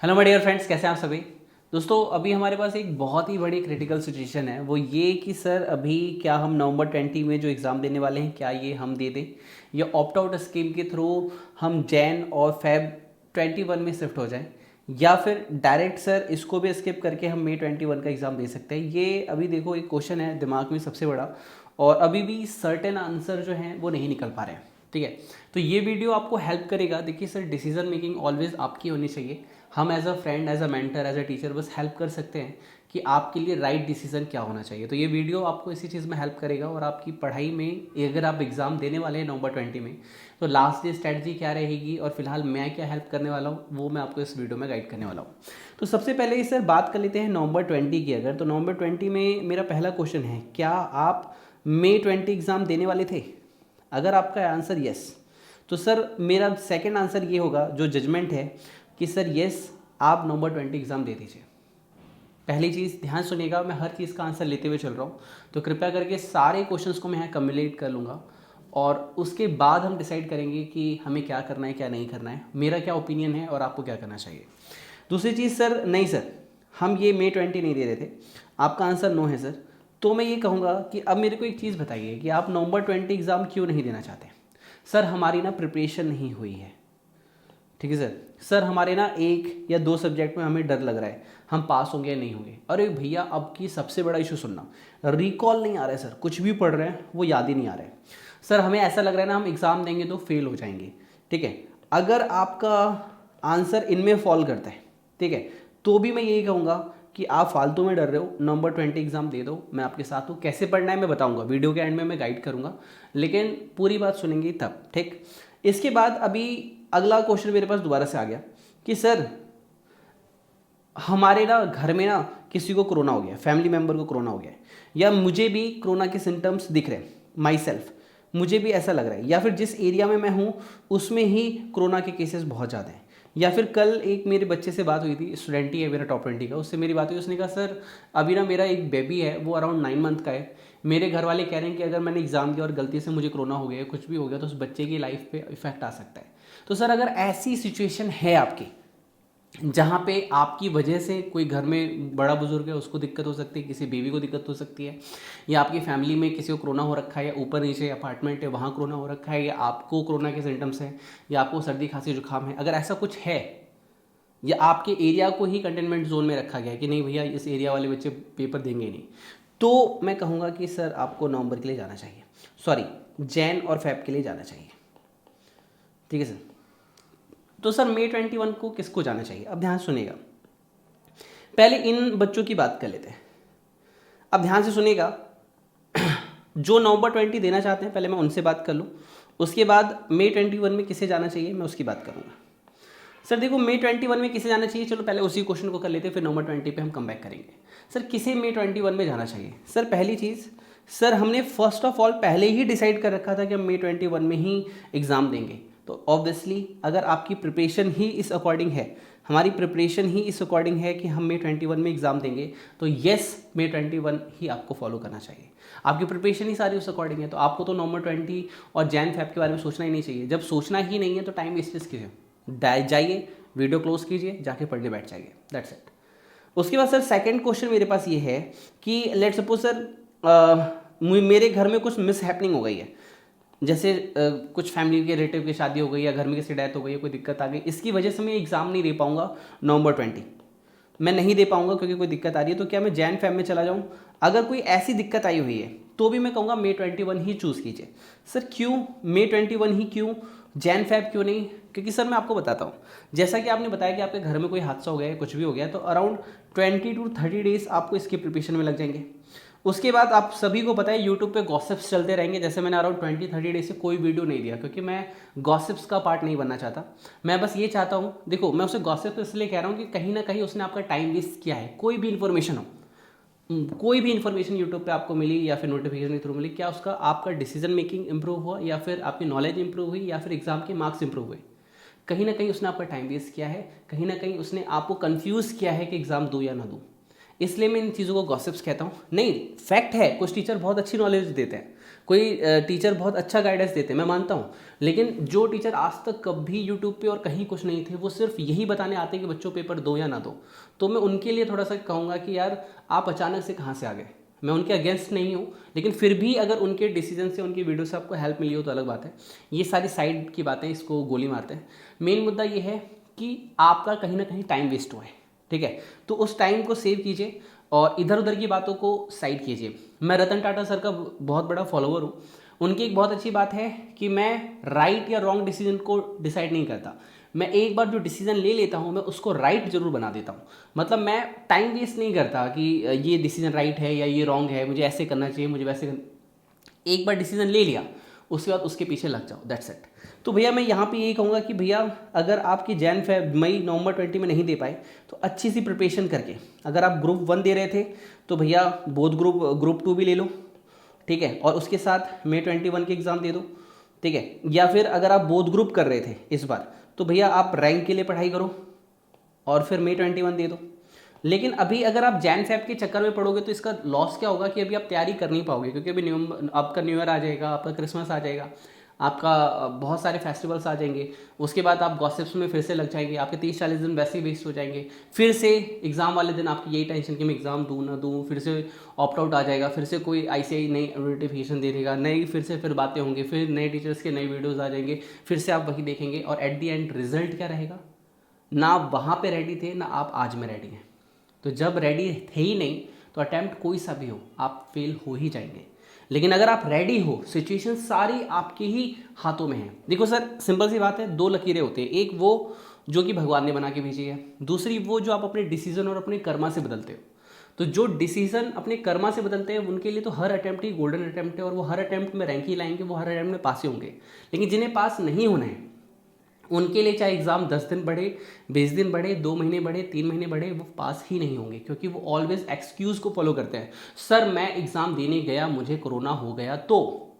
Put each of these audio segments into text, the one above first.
Hello my dear friends, कैसे हैं आप सभी। दोस्तों, अभी हमारे पास एक बहुत ही बड़ी क्रिटिकल सिचुएशन है। वो ये कि सर अभी क्या हम नवंबर 20 में जो एग्ज़ाम देने वाले हैं क्या ये हम दे दें, या ऑप्ट आउट स्कीम के थ्रू हम जैन और फेब 21 में शिफ्ट हो जाएं, या फिर डायरेक्ट सर इसको भी स्किप करके हम मई 21 का एग्ज़ाम दे सकते हैं। ये अभी देखो एक क्वेश्चन है दिमाग में सबसे बड़ा, और अभी भी सर्टेन आंसर जो हैं वो नहीं निकल पा रहे हैं। ठीक है, तो ये वीडियो आपको हेल्प करेगा। देखिए सर, डिसीजन मेकिंग ऑलवेज आपकी होनी चाहिए। हम as a friend, as a mentor, as a teacher बस हेल्प कर सकते हैं कि आपके लिए राइट डिसीजन क्या होना चाहिए। तो ये वीडियो आपको इसी चीज़ में हेल्प करेगा, और आपकी पढ़ाई में अगर आप एग्ज़ाम देने वाले हैं नवंबर 20 में, तो लास्ट डे स्ट्रैटेजी क्या रहेगी और फिलहाल मैं क्या हेल्प करने वाला हूँ वो मैं आपको इस वीडियो में गाइड करने वाला हूँ। तो सबसे पहले ही सर बात कर लेते हैं नवंबर 20 की। अगर तो नवंबर 20 में मेरा पहला क्वेश्चन है, क्या आप मई 20 एग्ज़ाम देने वाले थे? अगर आपका आंसर यस, तो सर मेरा सेकंड आंसर ये होगा जो जजमेंट है कि सर यस, आप नवंबर 20 एग्ज़ाम दे दीजिए। पहली चीज़ ध्यान सुनिएगा, मैं हर चीज़ का आंसर लेते हुए चल रहा हूँ, तो कृपया करके सारे क्वेश्चंस को मैं यहाँ कम्युलेट कर लूँगा, और उसके बाद हम डिसाइड करेंगे कि हमें क्या करना है क्या नहीं करना है, मेरा क्या ओपिनियन है और आपको क्या करना चाहिए। दूसरी चीज़ सर, नहीं सर हम ये मई 20 नहीं दे रहे थे, आपका आंसर नो है सर, तो मैं ये कहूँगा कि अब मेरे को एक चीज़ बताइए कि आप नवंबर 20 एग्ज़ाम क्यों नहीं देना चाहते। सर हमारी ना प्रिपरेशन नहीं हुई है। ठीक है सर हमारे ना एक या दो सब्जेक्ट में हमें डर लग रहा है हम पास होंगे या नहीं होंगे। अरे भैया, अब की सबसे बड़ा इशू सुनना, रिकॉल नहीं आ रहा है सर, कुछ भी पढ़ रहे हैं वो याद ही नहीं आ रहा है। सर हमें ऐसा लग रहा है ना हम एग्ज़ाम देंगे तो फेल हो जाएंगे। ठीक है, अगर आपका आंसर इनमें फॉल करता है, ठीक है, तो भी मैं यही कहूँगा कि आप फालतू में डर रहे हो, नवंबर 20 एग्ज़ाम दे दो, मैं आपके साथ हूँ। कैसे पढ़ना है मैं बताऊँगा, वीडियो के एंड में मैं गाइड करूँगा, लेकिन पूरी बात सुनेंगे तब। ठीक, इसके बाद अभी अगला क्वेश्चन मेरे पास दोबारा से आ गया कि सर हमारे ना घर में ना किसी को कोरोना हो गया, फैमिली मेंबर को कोरोना हो गया है, या मुझे भी कोरोना के सिम्टम्स दिख रहे हैं, माई सेल्फ मुझे भी ऐसा लग रहा है, या फिर जिस एरिया में मैं हूँ उसमें ही कोरोना के केसेस बहुत ज़्यादा हैं। या फिर कल एक मेरे बच्चे से बात हुई थी, स्टूडेंट ही है मेरा टॉप 20 का, उससे मेरी बात हुई, उसने कहा सर अभी ना मेरा एक बेबी है, वो अराउंड 9 मंथ का है, मेरे घर वाले कह रहे हैं कि अगर मैंने एग्ज़ाम दिया और गलती से मुझे कोरोना हो गया, कुछ भी हो गया, तो उस बच्चे की लाइफ पे इफेक्ट आ सकता है। तो सर अगर ऐसी सिचुएशन है आपकी जहाँ पे आपकी वजह से कोई घर में बड़ा बुजुर्ग है उसको दिक्कत हो सकती है, किसी बेबी को दिक्कत हो सकती है, या आपकी फैमिली में किसी को कोरोना हो रखा है, या ऊपर नीचे अपार्टमेंट है वहाँ कोरोना हो रखा है, या आपको कोरोना के सिम्टम्स हैं, या आपको सर्दी खांसी जुकाम है, अगर ऐसा कुछ है, या आपके एरिया को ही कंटेनमेंट जोन में रखा गया है कि नहीं भैया इस एरिया वाले बच्चे पेपर देंगे ही नहीं, तो मैं कहूँगा कि सर आपको नवंबर के लिए जाना चाहिए, सॉरी जैन और फेब के लिए जाना चाहिए। ठीक है सर, तो सर मई 21 को किसको जाना चाहिए? अब ध्यान सुनिएगा, पहले इन बच्चों की बात कर लेते हैं। अब ध्यान से सुनिएगा, जो नवंबर 20 देना चाहते हैं पहले मैं उनसे बात कर लूँ, उसके बाद मई 21 में किसे जाना चाहिए मैं उसकी बात करूँगा। सर देखो, मई 21 में किसे जाना चाहिए, चलो पहले उसी क्वेश्चन को कर लेते हैं, फिर नवंबर 20 पे हम कम बैक करेंगे। सर किसे मई 21 में जाना चाहिए? सर पहली चीज़, सर हमने फर्स्ट ऑफ ऑल पहले ही डिसाइड कर रखा था कि हम मई 21 में ही एग्ज़ाम देंगे, तो ऑब्वियसली अगर आपकी प्रिपरेशन ही इस अकॉर्डिंग है, हमारी प्रिपरेशन ही इस अकॉर्डिंग है कि हम मई 21 में एग्ज़ाम देंगे, तो येस मई 21 ही आपको फॉलो करना चाहिए। आपकी प्रिपरेशन ही सारी उस अकॉर्डिंग है, तो आपको तो नवंबर 20 और जैन फेब के बारे में सोचना ही नहीं चाहिए। जब सोचना ही नहीं है तो टाइम वेस्ट कीजिए, जाइए वीडियो क्लोज कीजिए, जाके पढ़ने बैठ जाइए, दैट्स इट। उसके बाद सर सेकंड क्वेश्चन मेरे पास ये है कि लेट्स सपोज सर मेरे घर में कुछ मिस हैपनिंग हो गई है, जैसे कुछ फैमिली के रिलेटिव की शादी हो गई, या घर में किसी डेथ हो गई, या कोई दिक्कत आ गई, इसकी वजह से मैं एग्ज़ाम नहीं दे पाऊंगा नवंबर 20, मैं नहीं दे पाऊंगा क्योंकि कोई दिक्कत आ रही है, तो क्या मैं जैन फैब में चला जाऊँ? अगर कोई ऐसी दिक्कत आई हुई है तो भी मैं कहूँगा मई 21 ही चूज़ कीजिए। सर क्यों मई 21 ही क्यों, जैन फैब क्यों नहीं? क्योंकि सर मैं आपको बताता हूँ, जैसा कि आपने बताया कि आपके घर में कोई हादसा हो गया है, कुछ भी हो गया, तो अराउंड 20 to 30 डेज आपको इसकी प्रिपरेशन में लग जाएंगे। उसके बाद आप सभी को पता है यूट्यूब पे गॉसिप्स चलते रहेंगे, जैसे मैंने अराउंड 20-30 डेज से कोई वीडियो नहीं दिया क्योंकि मैं गॉसिप्स का पार्ट नहीं बनना चाहता। मैं बस ये चाहता हूँ, देखो मैं उसे गॉसिप इसलिए कह रहा हूँ कि कहीं ना कहीं उसने आपका टाइम वेस्ट किया है। कोई भी इन्फॉर्मेशन हो, कोई भी इन्फॉर्मेशन यूट्यूब पे आपको मिली या फिर नोटिफिकेशन के थ्रू मिली, क्या उसका आपका डिसीजन मेकिंग इंप्रूव हुआ, या फिर आपकी नॉलेज इंप्रूव हुई, या फिर एग्जाम के मार्क्स इंप्रूव हुए? कहीं ना कहीं उसने आपका टाइम वेस्ट किया है, कहीं ना कहीं उसने आपको कंफ्यूज किया है कि एग्ज़ाम दूँ या ना दूँ। इसलिए मैं इन चीज़ों को गॉसिप्स कहता हूँ। नहीं, फैक्ट है, कुछ टीचर बहुत अच्छी नॉलेज देते हैं, कोई टीचर बहुत अच्छा गाइडेंस देते हैं, मैं मानता हूँ। लेकिन जो टीचर आज तक कभी यूट्यूब पे और कहीं कुछ नहीं थे, वो सिर्फ यही बताने आते हैं कि बच्चों पेपर दो या ना दो, तो मैं उनके लिए थोड़ा सा कहूँगा कि यार आप अचानक से कहाँ से आ गए। मैं उनके अगेंस्ट नहीं हूँ, लेकिन फिर भी अगर उनके डिसीजन से, उनकी वीडियो से आपको हेल्प मिली हो तो अलग बात है। ये सारी साइड की बातें, इसको गोली मारते हैं। मेन मुद्दा ये है कि आपका कहीं ना कहीं टाइम वेस्ट हुआ है, ठीक है। तो उस टाइम को सेव कीजिए और इधर उधर की बातों को साइड कीजिए। मैं रतन टाटा सर का बहुत बड़ा फॉलोअर हूँ। उनकी एक बहुत अच्छी बात है कि मैं राइट या रॉन्ग डिसीजन को डिसाइड नहीं करता। मैं एक बार जो डिसीजन ले लेता हूँ मैं उसको राइट जरूर बना देता हूँ। मतलब मैं टाइम वेस्ट नहीं करता कि ये डिसीजन राइट है या ये रॉन्ग है, मुझे ऐसे करना चाहिए, मुझे वैसे करना। एक बार डिसीजन ले लिया, उसके बाद उसके पीछे लग जाओ, दैट्स इट। तो भैया मैं यहाँ पे यही कहूँगा कि भैया अगर आपकी जैन फेब मई नवंबर 20 में नहीं दे पाए तो अच्छी सी प्रिपरेशन करके, अगर आप ग्रुप 1 दे रहे थे तो भैया बोथ ग्रुप 2 भी ले लो, ठीक है, और उसके साथ मई 21 के एग्ज़ाम दे दो, ठीक है। या फिर अगर आप बोथ ग्रुप कर रहे थे इस बार तो भैया आप रैंक के लिए पढ़ाई करो और फिर मई 21 दे दो। लेकिन अभी अगर आप जैन फैब के चक्कर में पड़ोगे तो इसका लॉस क्या होगा कि अभी आप तैयारी कर नहीं पाओगे, क्योंकि अभी आपका न्यू ईयर आ जाएगा, आपका क्रिसमस आ जाएगा, आपका बहुत सारे फेस्टिवल्स आ जाएंगे। उसके बाद आप गॉसिप्स में फिर से लग जाएंगे, आपके 30-40 दिन वैसे ही वेस्ट हो जाएंगे। फिर से एग्ज़ाम वाले दिन आपकी यही टेंशन कि मैं एग्ज़ाम दूँ ना दूँ, फिर से ऑप्ट आउट आ जाएगा, फिर से कोई आईसीआई नई नोटिफिकेशन दे देगा, नई फिर बातें होंगी, फिर नए टीचर्स के नए वीडियोज़ आ जाएंगे, फिर से आप वही देखेंगे और एट दी एंड रिजल्ट क्या रहेगा? ना आप वहाँ पे रेडी थे, ना आप आज में रेडी हैं। तो जब रेडी थे ही नहीं तो अटैम्प्ट कोई सा भी हो आप फेल हो ही जाएंगे। लेकिन अगर आप रेडी हो, सिचुएशन सारी आपके ही हाथों में है। देखो सर, सिंपल सी बात है, दो लकीरें होती है, एक वो जो कि भगवान ने बना के भेजी है, दूसरी वो जो आप अपने डिसीजन और अपने कर्मा से बदलते हो। तो जो डिसीजन अपने कर्मा से बदलते हैं उनके लिए तो हर अटैम्प्ट ही गोल्डन अटैम्प्ट है और वो हर अटैम्प्ट में रैंक ही लाएंगे, वो हर अटैम्प्ट में पास ही होंगे। लेकिन जिन्हें पास नहीं होना है उनके लिए चाहे एग्ज़ाम 10 दिन बढ़े, 20 दिन बढ़े, 2 महीने बढ़े, 3 महीने बढ़े, वो पास ही नहीं होंगे, क्योंकि वो ऑलवेज एक्सक्यूज़ को फॉलो करते हैं। सर मैं एग्ज़ाम देने गया, मुझे कोरोना हो गया, तो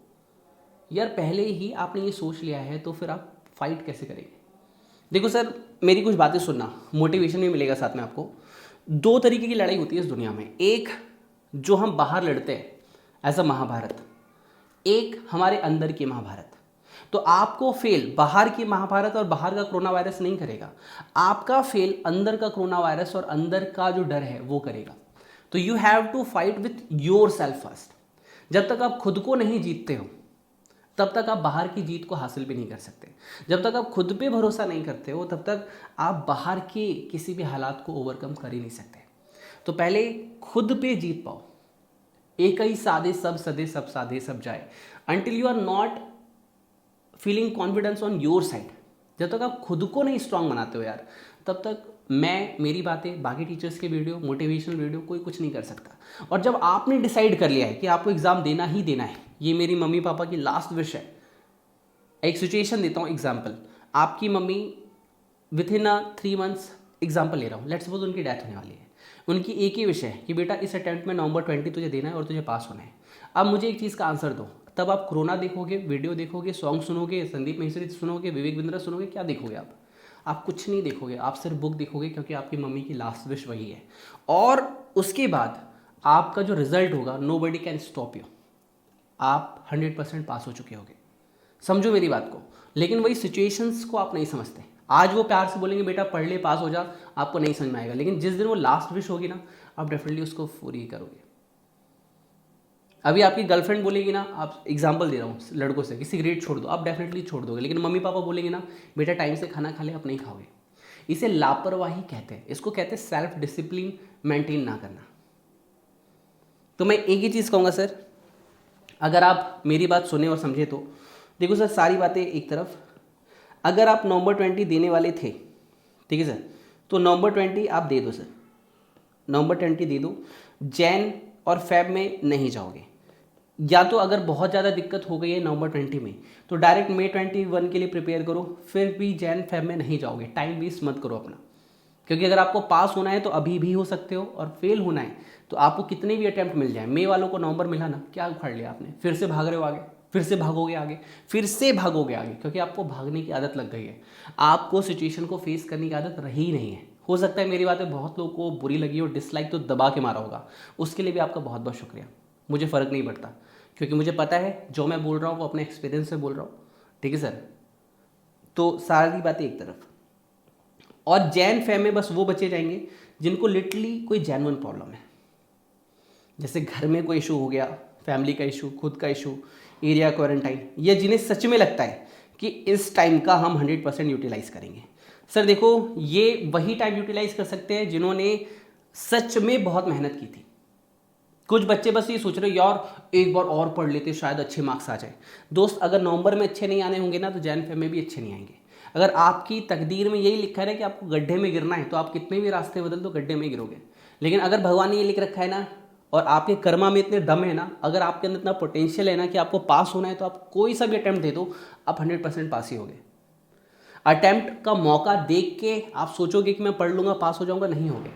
यार पहले ही आपने ये सोच लिया है तो फिर आप फाइट कैसे करेंगे? देखो सर, मेरी कुछ बातें सुनना, मोटिवेशन भी मिलेगा साथ में आपको। दो तरीके की लड़ाई होती है इस दुनिया में, एक जो हम बाहर लड़ते हैं एज अ महाभारत, एक हमारे अंदर की महाभारत। तो आपको फेल बाहर की महाभारत और बाहर का कोरोना वायरस नहीं करेगा, आपका फेल अंदर का कोरोना वायरस और अंदर का जो डर है वो करेगा। तो you have to fight with yourself first. जब तक आप खुद को नहीं जीतते हो तब तक आप बाहर की जीत को हासिल भी नहीं कर सकते। जब तक आप खुद पे भरोसा नहीं करते हो तब तक आप बाहर के किसी भी हालात को ओवरकम कर ही नहीं सकते। तो पहले खुद पे जीत पाओ। एक ही साधे सब सदे, सब साधे सब जाए। Until you are not feeling confidence on your side, जब तक आप खुद को नहीं स्ट्रांग बनाते हो यार, तब तक मेरी बातें, बाकी टीचर्स के वीडियो, मोटिवेशनल वीडियो कोई कुछ नहीं कर सकता। और जब आपने डिसाइड कर लिया है कि आपको एग्ज़ाम देना ही देना है, ये मेरी मम्मी पापा की लास्ट विश है। एक सिचुएशन देता हूँ, एग्जाम्पल, आपकी mummy with in 3 months, example ले रहा हूँ, लेट्स सपोज उनकी डेथ होने वाली है, उनकी एक ही विषय है कि बेटा इस अटेम्प्ट में नवंबर 20 तुझे देना है और तुझे पास होना है। अब मुझे एक चीज़ का आंसर दो, तब आप कोरोना देखोगे, वीडियो देखोगे, सॉन्ग सुनोगे, संदीप मिश्री सुनोगे, विवेक बिंद्रा सुनोगे, क्या देखोगे आप कुछ नहीं देखोगे, आप सिर्फ बुक देखोगे, क्योंकि आपकी मम्मी की लास्ट विश वही है। और उसके बाद आपका जो रिजल्ट होगा, नोबडी कैन स्टॉप यू, आप 100% पास हो चुके होगे। समझो मेरी बात को। लेकिन वही सिचुएशंस को आप नहीं समझते। आज वो प्यार से बोलेंगे बेटा पढ़ ले, पास हो जा, आपको नहीं समझ में आएगा, लेकिन जिस दिन वो लास्ट विश होगी ना, आप डेफिनेटली उसको पूरी करोगे। अभी आपकी गर्लफ्रेंड बोलेगी ना, आप एग्जांपल दे रहा हूँ लड़कों से, कि सिगरेट छोड़ दो, आप डेफिनेटली छोड़ दोगे। लेकिन मम्मी पापा बोलेंगे ना बेटा टाइम से खाना खा ले, आप नहीं खाओगे। इसे लापरवाही कहते हैं, इसको कहते हैं सेल्फ डिसिप्लिन मेंटेन ना करना। तो मैं एक ही चीज़ कहूँगा सर, अगर आप मेरी बात सुने और समझे तो देखो सर, सारी बातें एक तरफ, अगर आप नवंबर 20 देने वाले थे, ठीक है सर, तो नवंबर 20 आप दे दो सर, नवंबर 20 दे दो। जैन और फेब में नहीं जाओगे, या तो अगर बहुत ज़्यादा दिक्कत हो गई है नवंबर 20 में तो डायरेक्ट मई 21 के लिए प्रिपेयर करो, फिर भी जैन फेब में नहीं जाओगे, टाइम वेस्ट मत करो अपना। क्योंकि अगर आपको पास होना है तो अभी भी हो सकते हो, और फेल होना है तो आपको कितने भी अटैम्प्ट मिल जाए। मई वालों को नवंबर मिला ना, क्या उखाड़ लिया आपने, फिर से भाग रहे हो आगे, फिर से भागोगे आगे, फिर से भागोगे आगे, क्योंकि आपको भागने की आदत लग गई है, आपको सिचुएशन को फेस करने की आदत रही ही नहीं है। हो सकता है मेरी बातें बहुत लोगों को बुरी लगी हो, डिसलाइक तो दबा के मारा होगा, उसके लिए भी आपका बहुत बहुत शुक्रिया। मुझे फ़र्क नहीं पड़ता, क्योंकि मुझे पता है जो मैं बोल रहा हूँ वो अपने एक्सपीरियंस से बोल रहा हूँ, ठीक है सर। तो सारी बातें एक तरफ, और जैन फैम में बस वो बचे जाएंगे जिनको लिटरली कोई जेन्युइन प्रॉब्लम है, जैसे घर में कोई इशू हो गया, फैमिली का इशू, खुद का इशू, एरिया क्वारंटाइन, या जिन्हें सच में लगता है कि इस टाइम का हम 100% यूटिलाइज करेंगे। सर देखो, ये वही टाइम यूटिलाइज कर सकते हैं जिन्होंने सच में बहुत मेहनत की थी। कुछ बच्चे बस ये सोच रहे यार एक बार और पढ़ लेते शायद अच्छे मार्क्स आ जाए। दोस्त, अगर नवंबर में अच्छे नहीं आने होंगे ना, तो जैन फेब में भी अच्छे नहीं आएंगे। अगर आपकी तकदीर में यही लिखा है कि आपको गड्ढे में गिरना है, तो आप कितने भी रास्ते बदल दो गड्ढे में गिरोगे। लेकिन अगर भगवान ने ये लिख रखा है ना, और आपके कर्मा में इतने दम है ना, अगर आपके अंदर इतना पोटेंशियल है ना कि आपको पास होना है, तो आप कोई सा भी अटैम्प्ट दे दो, आप 100% पास ही होगे। अटैम्प्ट का मौका देख के आप सोचोगे कि मैं पढ़ लूँगा पास हो जाऊँगा, नहीं होगे।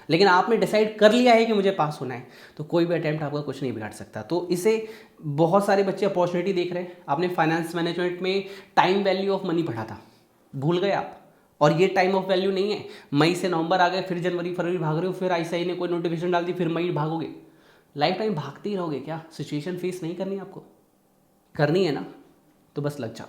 लेकिन आपने डिसाइड कर लिया है कि मुझे पास होना है, तो कोई भी अटैम्प्ट आपका कुछ नहीं बिगाड़ सकता। तो इसे बहुत सारे बच्चे अपॉर्चुनिटी देख रहे हैं। आपने फाइनेंस मैनेजमेंट में टाइम वैल्यू ऑफ मनी पढ़ा था, भूल गए आप, और ये टाइम ऑफ वैल्यू नहीं है। मई से नवंबर आ गए, फिर जनवरी फरवरी भाग रहे हो, फिर आईसीआई ने कोई नोटिफिकेशन डाल दी, फिर मई भागोगे। लाइफ टाइम भागते ही रहोगे क्या? सिचुएशन फेस नहीं करनी आपको, करनी है ना, तो बस लग जाओ,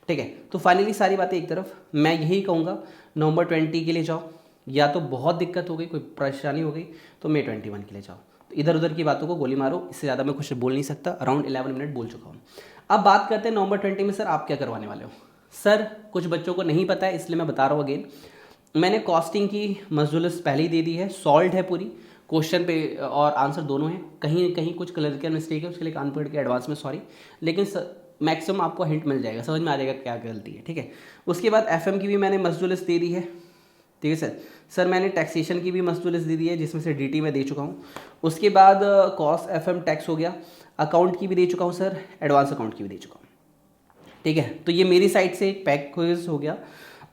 ठीक है। तो फाइनली सारी बातें एक तरफ, मैं यही कहूँगा नवंबर 20 के लिए जाओ, या तो बहुत दिक्कत हो गई, कोई परेशानी हो गई, तो मई 21 के लिए जाओ। तो इधर उधर की बातों को गोली मारो, इससे ज़्यादा मैं कुछ बोल नहीं सकता। अराउंड 11 मिनट बोल चुका हूँ। अब बात करते हैं नवंबर 20 में सर आप क्या करवाने वाले हो। सर कुछ बच्चों को नहीं पता है, इसलिए मैं बता रहा हूँ अगेन। मैंने कॉस्टिंग की मजदूर लिस्ट पहले ही दे दी है, सॉल्व है पूरी, क्वेश्चन पे और आंसर दोनों हैं। कहीं कहीं कुछ क्लरिकल मिस्टेक है, उसके लिए कान पकड़ के एडवांस में सॉरी, लेकिन मैक्सिमम आपको हिंट मिल जाएगा, समझ में आ जाएगा क्या गलती है, ठीक है। उसके बाद एफएम की भी मैंने मजदूर लिस्ट दे दी है, ठीक है सर। सर मैंने टैक्सेशन की भी मजदूर लिस्ट दे दी है, जिसमें से डीटी में दे चुका हूँ। उसके बाद कॉस्ट एफएम टैक्स हो गया, अकाउंट की भी दे चुका हूँ सर, एडवांस अकाउंट की भी दे चुका हूँ, ठीक है। तो ये मेरी साइड से पैक क्विज हो गया।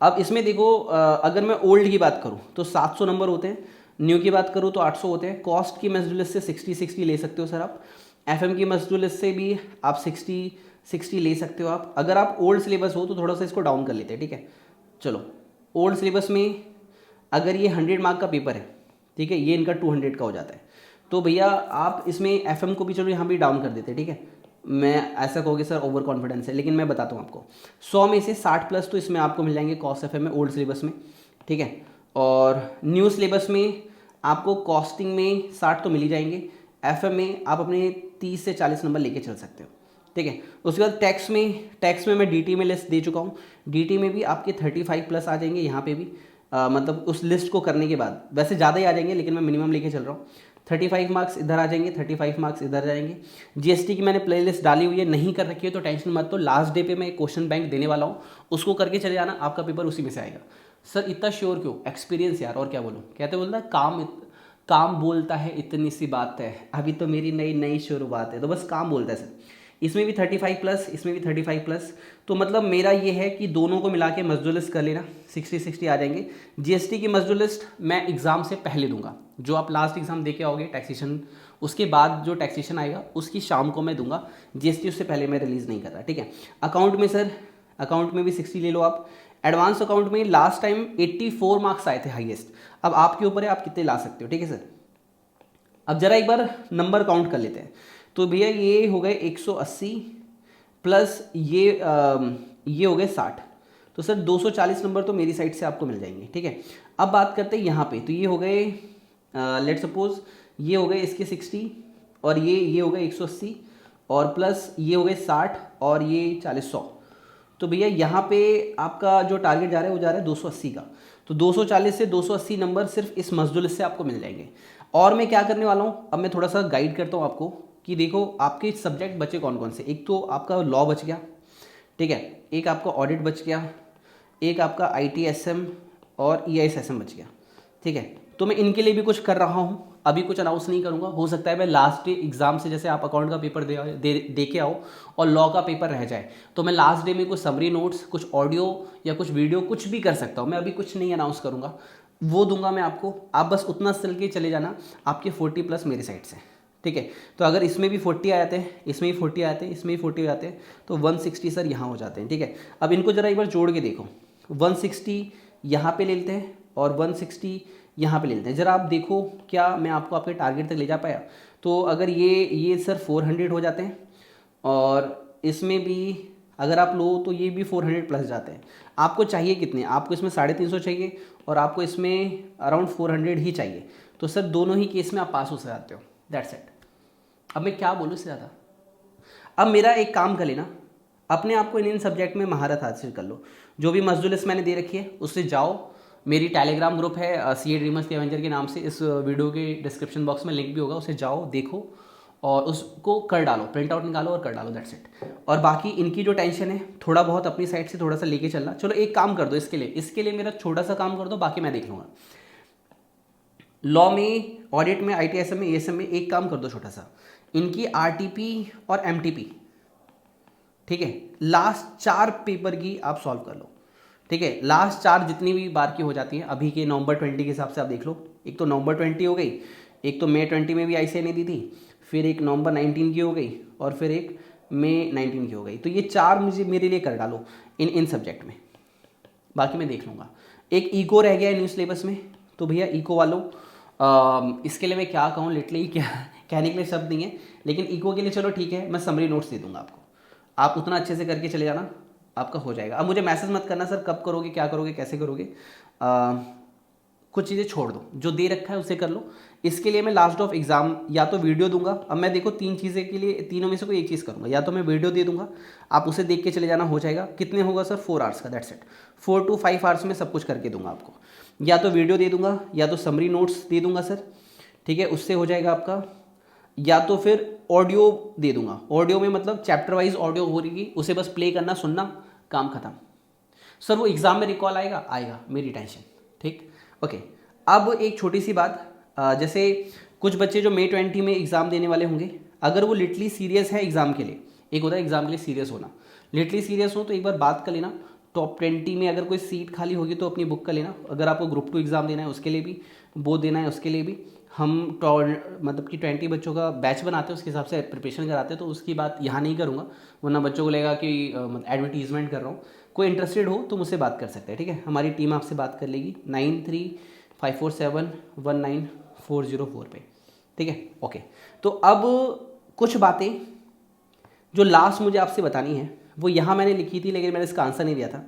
अब इसमें देखो, अगर मैं ओल्ड की बात करूँ तो 700 नंबर होते हैं, न्यू की बात करूँ तो 800 होते हैं। कॉस्ट की मजदूर लिस्ट से 60 ले सकते हो सर आप। एफएम की मजदूर लिस्ट से भी आप 60 ले सकते हो आप। अगर आप ओल्ड सिलेबस हो तो थोड़ा सा इसको डाउन कर लेते हैं, ठीक है। चलो, ओल्ड सिलेबस में अगर ये 100 मार्क का पेपर है, ठीक है, ये इनका 200 का हो जाता है, तो भैया आप इसमें एफएम को भी चलो यहाँ भी डाउन कर देते हैं, ठीक है। मैं ऐसा कहोगे सर ओवर कॉन्फिडेंस है, लेकिन मैं बताता हूँ आपको, 100 में से 60+ तो इसमें आपको मिल जाएंगे कॉस्ट एफएम में, ओल्ड सिलेबस में, ठीक है। और न्यू सिलेबस में आपको कॉस्टिंग में 60 तो मिल ही जाएंगे, एफएम में आप अपने 30 से 40 नंबर लेके चल सकते हो, ठीक है। उसके बाद टैक्स में मैं डीटी में लिस्ट दे चुका हूँ, डीटी में भी आपके 35+ आ जाएंगे यहाँ पे भी, मतलब उस लिस्ट को करने के बाद वैसे ज़्यादा ही आ जाएंगे, लेकिन मैं मिनिमम लेके चल रहा हूँ। 35 मार्क्स इधर आ जाएंगे, 35 मार्क्स इधर जाएंगे। जीएसटी की मैंने प्लेलिस्ट डाली हुई है, नहीं कर रखी है तो टेंशन मत लो, लास्ट डे पे मैं एक क्वेश्चन बैंक देने वाला हूँ, उसको करके चले जाना, आपका पेपर उसी में से आएगा। सर इतना श्योर क्यों? एक्सपीरियंस यार, और क्या बोलूँ। कहते बोलता है काम बोलता है इतनी सी बात है, अभी तो मेरी नई शुरुआत है, तो बस काम बोलता है सर। इसमें भी 35+, इसमें भी 35+, तो मतलब मेरा ये है कि दोनों को मिला के मजदूर लिस्ट कर लेना, 60 आ जाएंगे। जीएसटी की मजदूर लिस्ट मैं एग्ज़ाम से पहले दूंगा, जो आप लास्ट एग्ज़ाम दे के आओगे टैक्सेशन, उसके बाद जो टैक्सेशन आएगा उसकी शाम को मैं दूंगा, जीएसटी उससे पहले मैं रिलीज़ नहीं कर रहा, ठीक है। अकाउंट में सर, अकाउंट में भी 60 ले लो आप। एडवांस अकाउंट में लास्ट टाइम 84 मार्क्स आए थे हाईएस्ट, अब आपके ऊपर है आप कितने ला सकते हो, ठीक है सर। अब जरा एक बार नंबर काउंट कर लेते हैं, तो भैया ये हो गए 180 प्लस ये हो गए 60, तो सर 240 नंबर तो मेरी साइड से आपको मिल जाएंगे, ठीक है। अब बात करते हैं यहाँ पे, तो ये हो गए लेट सपोज ये हो गए इसके 60, और ये हो गए 180, और प्लस ये हो गए 60, और ये 40, 100। तो भैया यहाँ पे आपका जो टारगेट जा रहा है वो जा रहा है 280 का, तो 240 से 280 नंबर सिर्फ इस मजदूर लिस्ट से आपको मिल जाएंगे। और मैं क्या करने वाला हूँ, अब मैं थोड़ा सा गाइड करता हूँ आपको कि देखो आपके सब्जेक्ट बचे कौन कौन से। एक तो आपका लॉ बच गया, ठीक है, एक आपका ऑडिट बच गया, एक आपका ITSM और EISSM बच गया, ठीक है। तो मैं इनके लिए भी कुछ कर रहा हूँ, अभी कुछ अनाउंस नहीं करूँगा, हो सकता है मैं लास्ट डे एग्जाम से, जैसे आप अकाउंट का पेपर दे के आओ और लॉ का पेपर रह जाए, तो मैं लास्ट डे में कुछ समरी नोट्स, कुछ ऑडियो या कुछ वीडियो कुछ भी कर सकता हूँ। मैं अभी कुछ नहीं अनाउंस करूँगा, वो दूंगा मैं आपको, आप बस उतना चल के चले जाना, आपके 40+ मेरी साइड से, ठीक है। तो अगर इसमें भी 40 आ जाते हैं, इसमें भी 40 आते हैं, इसमें भी 40 आते हैं, तो 160 सर यहाँ हो जाते हैं, ठीक है। अब इनको जरा एक बार जोड़ के देखो, 160 यहाँ पे ले लेते हैं, और 160 यहाँ पे ले लेते हैं। ज़रा आप देखो क्या मैं आपको आपके टारगेट तक ले जा पाया। तो अगर ये सर 400 हो जाते हैं और इसमें भी अगर आप लो तो ये भी 400 प्लस जाते हैं। आपको चाहिए कितने, आपको इसमें 350 चाहिए और आपको इसमें अराउंड 400 ही चाहिए। तो सर दोनों ही केस में आप पास हो जाते हो, दैट्स इट। अब मैं क्या बोलूँ इससे ज़्यादा। अब मेरा एक काम कर लेना, अपने आप को इन सब्जेक्ट में महारत हासिल कर लो। जो भी मजदूर लिस्ट मैंने दे रखी है उससे जाओ, मेरी टेलीग्राम ग्रुप है सी ए ड्रीमर्स द एवेंजर के नाम से, इस वीडियो के डिस्क्रिप्शन बॉक्स में लिंक भी होगा, उसे जाओ देखो और उसको कर डालो, प्रिंट आउट निकालो और कर डालो, दैट्स इट। और बाकी इनकी जो टेंशन है थोड़ा बहुत अपनी साइड से थोड़ा सा लेके चलना। चलो एक काम कर दो, इसके लिए मेरा छोटा सा काम कर दो, बाकी मैं देख लूँगा। लॉ में, ऑडिट में, ITSM में, ASM में एक काम कर दो छोटा सा, इनकी RTP और MTP, ठीक है, लास्ट 4 पेपर की आप सॉल्व कर लो, ठीक है। लास्ट 4 जितनी भी बार की हो जाती हैं अभी के नवंबर 20 के हिसाब से आप देख लो। एक तो नवंबर 20 हो गई, एक तो मई 20 में भी ICAI ने दी थी, फिर एक नवंबर 19 की हो गई और फिर एक मई 19 की हो गई। तो ये 4 मुझे मेरे लिए कर डालो इन सब्जेक्ट में, बाकी मैं देख लूँगा। एक इको रह गया है न्यू सिलेबस में, तो भैया इको वालों इसके लिए मैं क्या कहूँ, लिटरली क्या कहने के लिए शब्द नहीं है, लेकिन इको के लिए चलो ठीक है, मैं समरी नोट्स दे दूँगा आपको, आप उतना अच्छे से करके चले जाना, आपका हो जाएगा। अब मुझे मैसेज मत करना सर कब करोगे, क्या करोगे, कैसे करोगे, कुछ चीज़ें छोड़ दो, जो दे रखा है उसे कर लो। इसके लिए मैं लास्ट ऑफ एग्जाम या तो वीडियो दूंगा, अब मैं देखो 3 चीज़ें के लिए, तीनों में से कोई एक चीज़ करूंगा, या तो मैं वीडियो दे दूंगा, आप उसे देख के चले जाना, हो जाएगा। कितने होगा सर, 4 आवर्स का, दैट्स इट। 4 to 5 आवर्स में सब कुछ करके दूंगा आपको, या तो वीडियो दे दूंगा या तो समरी नोट्स दे दूंगा सर, ठीक है, उससे हो जाएगा आपका, या तो फिर ऑडियो दे दूंगा। ऑडियो में मतलब चैप्टर वाइज ऑडियो हो रही, उसे बस प्ले करना, सुनना, काम खत्म। सर वो एग्जाम में रिकॉल आएगा, आएगा, मेरी टेंशन, ठीक, ओके। अब एक छोटी सी बात, जैसे कुछ बच्चे जो मई 20 में एग्ज़ाम देने वाले होंगे, अगर वो लिटली सीरियस है एग्ज़ाम के लिए, एक होता है एग्ज़ाम के लिए सीरियस होना, लिटली सीरियस हो तो एक बार बात कर लेना, टॉप 20 में अगर कोई सीट खाली होगी तो अपनी बुक कर लेना। अगर आपको ग्रुप 2 एग्ज़ाम देना है उसके लिए भी, वो देना है उसके लिए भी, हम मतलब कि 20 बच्चों का बैच बनाते हैं, उसके हिसाब से प्रिपरेशन कराते हैं, तो उसकी बात यहाँ नहीं करूँगा, वरना बच्चों को लगेगा कि एडवर्टीजमेंट कर रहा हूँ। कोई इंटरेस्टेड हो तो मुझसे बात कर सकते हैं, ठीक है, हमारी टीम आपसे बात कर लेगी 9354719404 पे, ठीक है, ओके। तो अब कुछ बातें जो लास्ट मुझे आपसे बतानी है वो यहाँ मैंने लिखी थी, लेकिन मैंने इसका आंसर नहीं दिया था।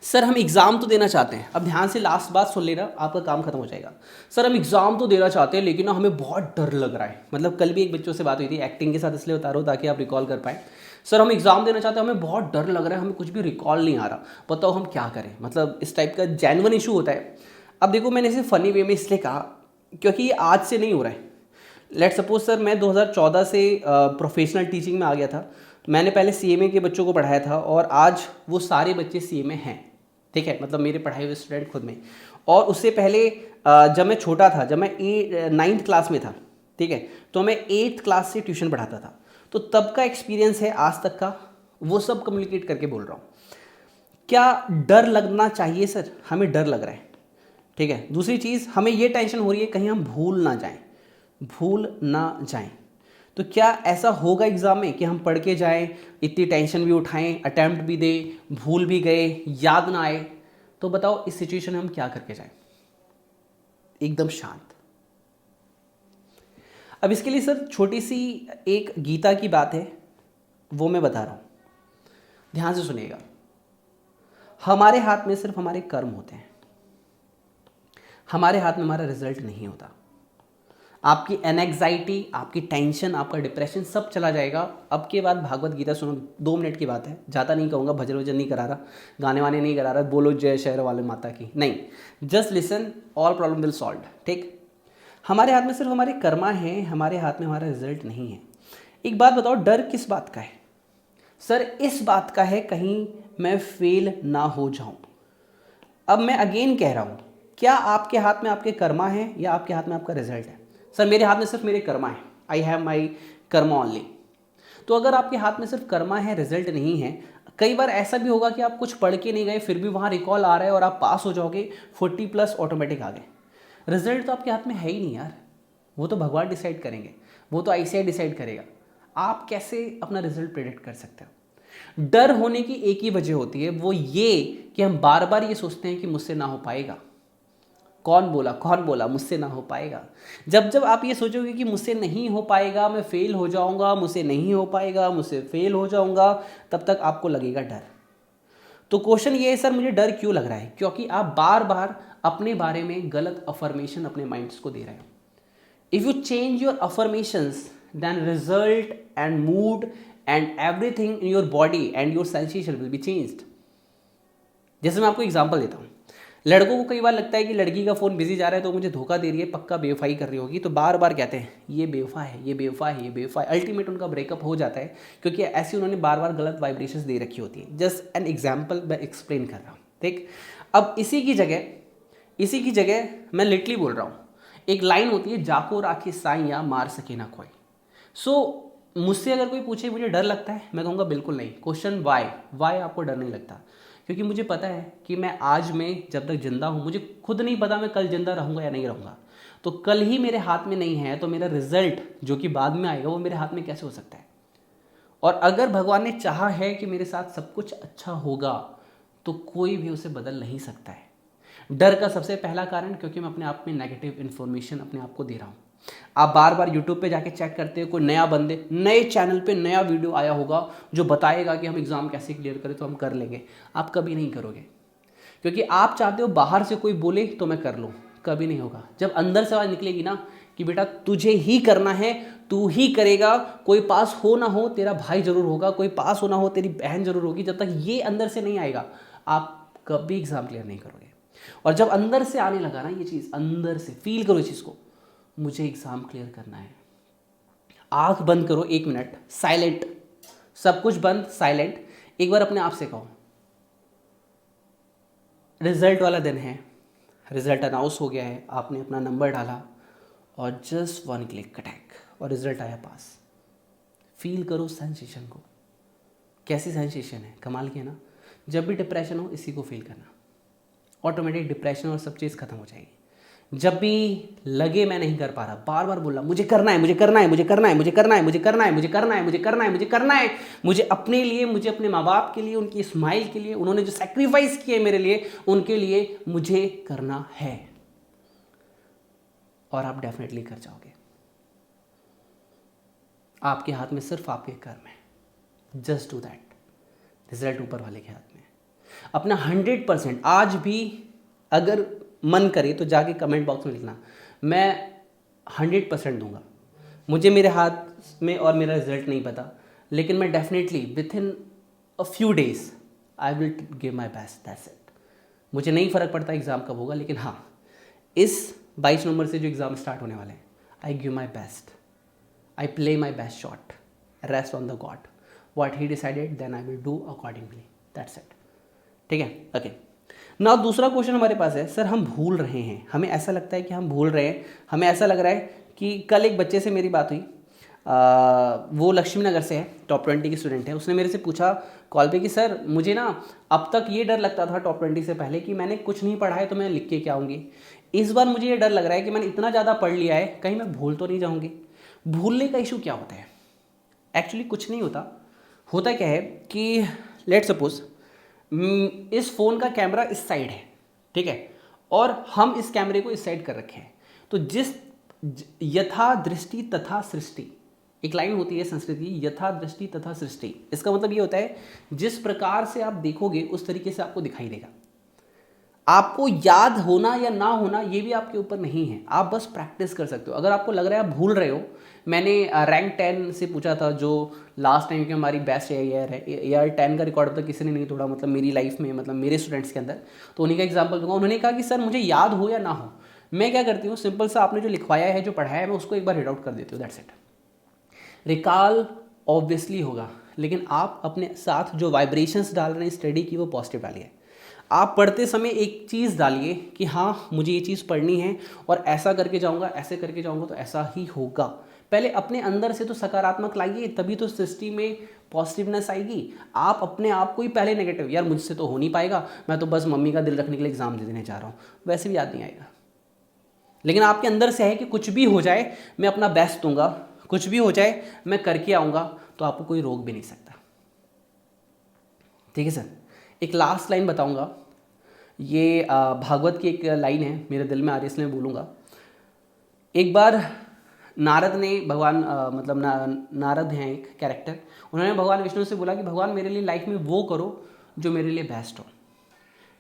सर हम एग्ज़ाम तो देना चाहते हैं, अब ध्यान से लास्ट बात सुन लेना, आपका काम खत्म हो जाएगा। सर हम एग्ज़ाम तो देना चाहते हैं लेकिन ना हमें बहुत डर लग रहा है, मतलब कल भी एक बच्चों से बात हुई थी, एक्टिंग के साथ इसलिए बता रहा हूँ ताकि आप रिकॉल कर पाएँ। सर हम एग्ज़ाम देना चाहते हैं, हमें बहुत डर लग रहा है, हमें कुछ भी रिकॉल नहीं आ रहा, बताओ हम क्या करें, मतलब इस टाइप का जेन्युइन इशू होता है। अब देखो मैंने इसे फ़नी वे में इसलिए कहा क्योंकि ये आज से नहीं हो रहा है। लेट सपोज सर मैं 2014 से प्रोफेशनल टीचिंग में आ गया था, मैंने पहले CMA के बच्चों को पढ़ाया था और आज वो सारे बच्चे CMA हैं, ठीक है, मतलब मेरे पढ़ाए हुए स्टूडेंट खुद में। और उससे पहले जब मैं छोटा था, जब मैं 9th क्लास में था, ठीक है, तो मैं 8th क्लास से ट्यूशन पढ़ाता था, तो तब का एक्सपीरियंस है आज तक का, वो सब कम्युनिकेट करके बोल रहा हूँ। क्या डर लगना चाहिए सर, हमें डर लग रहा है, ठीक है। दूसरी चीज़, हमें ये टेंशन हो रही है कहीं हम भूल ना जाएं। तो क्या ऐसा होगा एग्ज़ाम में कि हम पढ़ के जाएं, इतनी टेंशन भी उठाएं, अटैम्प्ट भी दें, भूल भी गए, याद ना आए, तो बताओ इस सिचुएशन में हम क्या करके जाएं? एकदम शांत। अब इसके लिए सर छोटी सी एक गीता की बात है, वो मैं बता रहा हूं, ध्यान से सुनिएगा। हमारे हाथ में सिर्फ हमारे कर्म होते हैं, हमारे हाथ में हमारा रिजल्ट नहीं होता। आपकी एनएग्जाइटी, आपकी टेंशन, आपका डिप्रेशन सब चला जाएगा। अब के बाद भागवत गीता सुनो, 2 मिनट की बात है, ज़्यादा नहीं कहूँगा, भजन वजन नहीं करा रहा, गाने वाने नहीं करा रहा, बोलो जय शहर वाले माता की, नहीं, just listen, all problem will solve, ठीक। हमारे हाथ में सिर्फ हमारे कर्मा हैं, हमारे हाथ में हमारा रिजल्ट नहीं है। एक बात बताओ, डर किस बात का है? सर इस बात का है कहीं मैं फेल ना हो जाऊं। अब मैं अगेन कह रहा हूं, क्या आपके हाथ में आपके कर्मा है या आपके हाथ में आपका रिजल्ट है? सर मेरे हाथ में सिर्फ मेरे कर्मा है, I have my Karma only. तो अगर आपके हाथ में सिर्फ कर्मा है, रिजल्ट नहीं है, कई बार ऐसा भी होगा कि आप कुछ पढ़ के नहीं गए, फिर भी वहाँ रिकॉल आ रहा है और आप पास हो जाओगे, 40+ ऑटोमेटिक आ गए। रिजल्ट तो आपके हाथ में है ही नहीं यार, वो तो भगवान डिसाइड करेंगे, वो तो ICAI डिसाइड करेगा। आप कैसे अपना रिजल्ट प्रेडिक्ट कर सकते हो? डर होने की एक ही वजह होती है, वो ये कि हम बार बार ये सोचते हैं कि मुझसे ना हो पाएगा, कौन बोला, कौन बोला मुझसे ना हो पाएगा? जब जब आप ये सोचोगे कि मुझसे नहीं हो पाएगा, मैं फेल हो जाऊंगा, मुझसे नहीं हो पाएगा, मुझसे फेल हो जाऊंगा, तब तक आपको लगेगा डर। तो क्वेश्चन ये है, सर मुझे डर क्यों लग रहा है? क्योंकि आप बार बार अपने बारे में गलत अफर्मेशन अपने माइंड्स को दे रहे हो। If you change your affirmations, then result and mood and everything in your body and your sensation will be changed. जैसे मैं आपको एग्जांपल देता हूँ, लड़कों को कई बार लगता है कि लड़की का फ़ोन बिजी जा रहा है तो मुझे धोखा दे रही है, पक्का बेवफाई कर रही होगी, तो बार बार कहते हैं ये बेवफा है, ये बेवफा है, ये बेवफा है। अल्टीमेट उनका ब्रेकअप हो जाता है क्योंकि ऐसी उन्होंने बार बार गलत वाइब्रेशंस दे रखी होती है। जस्ट एन एग्जाम्पल मैं एक्सप्लेन कर रहा हूँ, ठीक। अब इसी की जगह मैं लिटरली बोल रहा हूँ, एक लाइन होती है, जाको राखी साइया मार सके ना कोई। सो मुझसे अगर कोई पूछे मुझे डर लगता है, मैं कहूँगा बिल्कुल नहीं। क्वेश्चन वाई आपको डर नहीं लगता? क्योंकि मुझे पता है कि मैं आज में जब तक जिंदा हूँ, मुझे खुद नहीं पता मैं कल जिंदा रहूँगा या नहीं रहूँगा। तो कल ही मेरे हाथ में नहीं है तो मेरा रिजल्ट जो कि बाद में आएगा वो मेरे हाथ में कैसे हो सकता है? और अगर भगवान ने चाहा है कि मेरे साथ सब कुछ अच्छा होगा तो कोई भी उसे बदल नहीं सकता है। डर का सबसे पहला कारण, क्योंकि मैं अपने आप में नेगेटिव इन्फॉर्मेशन अपने आप को दे रहा हूँ। आप बार बार यूट्यूब पे जाके चेक करते हो, कोई नए चैनल पे नया वीडियो आया होगा जो बताएगा कि हम एग्ज़ाम कैसे क्लियर करें तो हम कर लेंगे। आप कभी नहीं करोगे, क्योंकि आप चाहते हो बाहर से कोई बोले तो मैं कर लूँ, कभी नहीं होगा। जब अंदर से आवाज़ निकलेगी ना कि बेटा तुझे ही करना है, तू ही करेगा, कोई पास हो ना हो तेरा भाई जरूर होगा, कोई पास हो ना हो तेरी बहन जरूर होगी, जब तक ये अंदर से नहीं आएगा आप कभी एग्ज़ाम क्लियर नहीं करोगे। और जब अंदर से आने लगा ना ये चीज़, अंदर से फील करो इस चीज़ को, मुझे एग्ज़ाम क्लियर करना है, आंख बंद करो 1 मिनट, साइलेंट, सब कुछ बंद, साइलेंट। एक बार अपने आप से कहो, रिजल्ट वाला दिन है, रिजल्ट अनाउंस हो गया है, आपने अपना नंबर डाला और जस्ट 1 क्लिक अटैक और रिजल्ट आया पास। फील करो सेंसेशन को, कैसी सेंसेशन है, कमाल की है ना। जब भी डिप्रेशन हो इसी को फील करना, ऑटोमेटिक डिप्रेशन और सब चीज़ खत्म हो जाएगी। जब भी लगे मैं नहीं कर पा रहा, बार बार बोलना मुझे करना है, मुझे करना है, मुझे करना है, मुझे करना है, मुझे करना है, मुझे करना है, मुझे करना है, मुझे करना है, मुझे अपने लिए, मुझे अपने माँ बाप के लिए, उनकी स्माइल के लिए, उन्होंने जो सेक्रीफाइस किए मेरे लिए, उनके लिए मुझे करना है, और आप डेफिनेटली कर जाओगे। आपके हाथ में सिर्फ आपके कर्म है, जस्ट डू दैट। रिजल्ट ऊपर वाले के हाथ में। अपना 100% आज भी अगर मन करे तो जाके कमेंट बॉक्स में लिखना, मैं 100% दूंगा। मुझे मेरे हाथ में और मेरा रिजल्ट नहीं पता, लेकिन मैं definitely with in a few days I will give my best, that's it. मुझे नहीं फ़र्क पड़ता एग्ज़ाम कब होगा, लेकिन हाँ, इस 22 नवंबर से जो एग्ज़ाम स्टार्ट होने वाले हैं, I give my best, I play my best shot, rest on the God, what he decided then I will do accordingly, that's it. ठीक है, ओके। नाउ दूसरा क्वेश्चन हमारे पास है, सर हम भूल रहे हैं, हमें ऐसा लगता है कि हम भूल रहे हैं, हमें ऐसा लग रहा है कि कल एक बच्चे से मेरी बात हुई, वो लक्ष्मी नगर से है, टॉप 20 की स्टूडेंट है। उसने मेरे से पूछा कॉल पे कि सर मुझे ना अब तक ये डर लगता था टॉप 20 से पहले कि मैंने कुछ नहीं पढ़ा है तो मैं लिख के क्या आऊँगी, इस बार मुझे ये डर लग रहा है कि मैंने इतना ज़्यादा पढ़ लिया है कहीं मैं भूल तो नहीं जाऊँगी। भूलने का इशू क्या होता है? एक्चुअली कुछ नहीं होता। होता क्या है कि लेट सपोज इस फ़ोन का कैमरा इस साइड है, ठीक है, और हम इस कैमरे को इस साइड कर रखे हैं, तो जिस यथा दृष्टि तथा सृष्टि, एक लाइन होती है संस्कृति, यथा दृष्टि तथा सृष्टि। इसका मतलब ये होता है जिस प्रकार से आप देखोगे उस तरीके से आपको दिखाई देगा। आपको याद होना या ना होना ये भी आपके ऊपर नहीं है, आप बस प्रैक्टिस कर सकते हो। अगर आपको लग रहा है आप भूल रहे हो, मैंने रैंक 10 से पूछा था जो लास्ट टाइम की हमारी बेस्ट ईयर है, ईयर 10 का रिकॉर्ड अब तक किसी ने नहीं तोड़ा, मतलब मेरी लाइफ में, मतलब मेरे स्टूडेंट्स के अंदर। तो उन्हीं का एग्जाम्पल दूंगा। उन्होंने कहा कि सर मुझे याद हो या ना हो, मैं क्या करती हूँ, सिंपल सा आपने जो लिखवाया है, जो पढ़ाया है, मैं उसको एक बार रीड आउट कर देती हूँ, दैट्स इट। रिकॉल ऑब्वियसली होगा, लेकिन आप अपने साथ जो वाइब्रेशंस डाल रहे हैं स्टडी की, वो पॉजिटिव डालिए। आप पढ़ते समय एक चीज़ डालिए कि हाँ मुझे ये चीज़ पढ़नी है और ऐसा करके जाऊँगा, ऐसे करके जाऊँगा तो ऐसा ही होगा। पहले अपने अंदर से तो सकारात्मक लाइए, तभी तो सृष्टि में पॉजिटिवनेस आएगी। आप अपने आप को ही पहले नेगेटिव, यार मुझसे तो हो नहीं पाएगा, मैं तो बस मम्मी का दिल रखने के लिए एग्ज़ाम दे देने जा रहा हूँ, वैसे भी याद नहीं आएगा। लेकिन आपके अंदर से है कि कुछ भी हो जाए मैं अपना बेस्ट दूंगा, कुछ भी हो जाए मैं करके आऊँगा, तो आपको कोई रोक भी नहीं सकता। ठीक है सर, एक लास्ट लाइन बताऊँगा, ये भागवत की एक लाइन है, मेरे दिल में आ रही है इसलिए मैं बोलूँगा। एक बार नारद ने भगवान नारद हैं एक कैरेक्टर, उन्होंने भगवान विष्णु से बोला कि भगवान मेरे लिए लाइफ में वो करो जो मेरे लिए बेस्ट हो,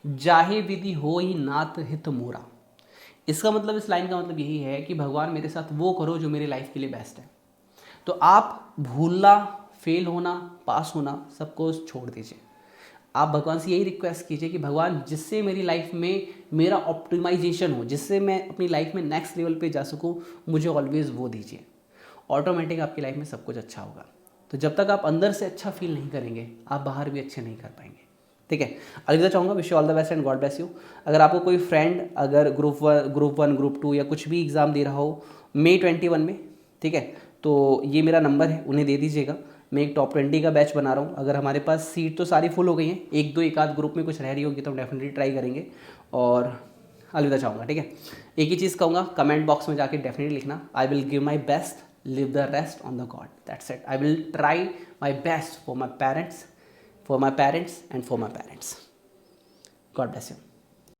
जाहे विधि हो ही नाथ हित मोरा। इसका मतलब, इस लाइन का मतलब यही है कि भगवान मेरे साथ वो करो जो मेरी लाइफ के लिए बेस्ट है। तो आप भूलना, फेल होना, पास होना सबको छोड़ दीजिए। आप भगवान से यही रिक्वेस्ट कीजिए कि भगवान जिससे मेरी लाइफ में मेरा ऑप्टिमाइजेशन हो, जिससे मैं अपनी लाइफ में नेक्स्ट लेवल पे जा सकूं, मुझे ऑलवेज वो दीजिए। ऑटोमेटिक आपकी लाइफ में सब कुछ अच्छा होगा। तो जब तक आप अंदर से अच्छा फील नहीं करेंगे, आप बाहर भी अच्छे नहीं कर पाएंगे। ठीक है, अलविदा चाहूँगा, wish you all the best and God bless you. अगर आपको कोई फ्रेंड अगर ग्रुप 1 ग्रुप 2 या कुछ भी एग्ज़ाम दे रहा हो May 21 में, ठीक है, तो ये मेरा नंबर है, उन्हें दे दीजिएगा। मैं एक टॉप 20 का बैच बना रहा हूँ। अगर हमारे पास सीट तो सारी फुल हो गई हैं, एक आध ग्रुप में कुछ रह रही होगी तो हम डेफिनेटली ट्राई करेंगे। और अलविदा चाहूँगा। ठीक है, एक ही चीज़ कहूँगा, कमेंट बॉक्स में जाके डेफिनेटली लिखना, I will give my best, live the rest on the God, that's it. I will try my best for my parents, and for my parents. God bless you.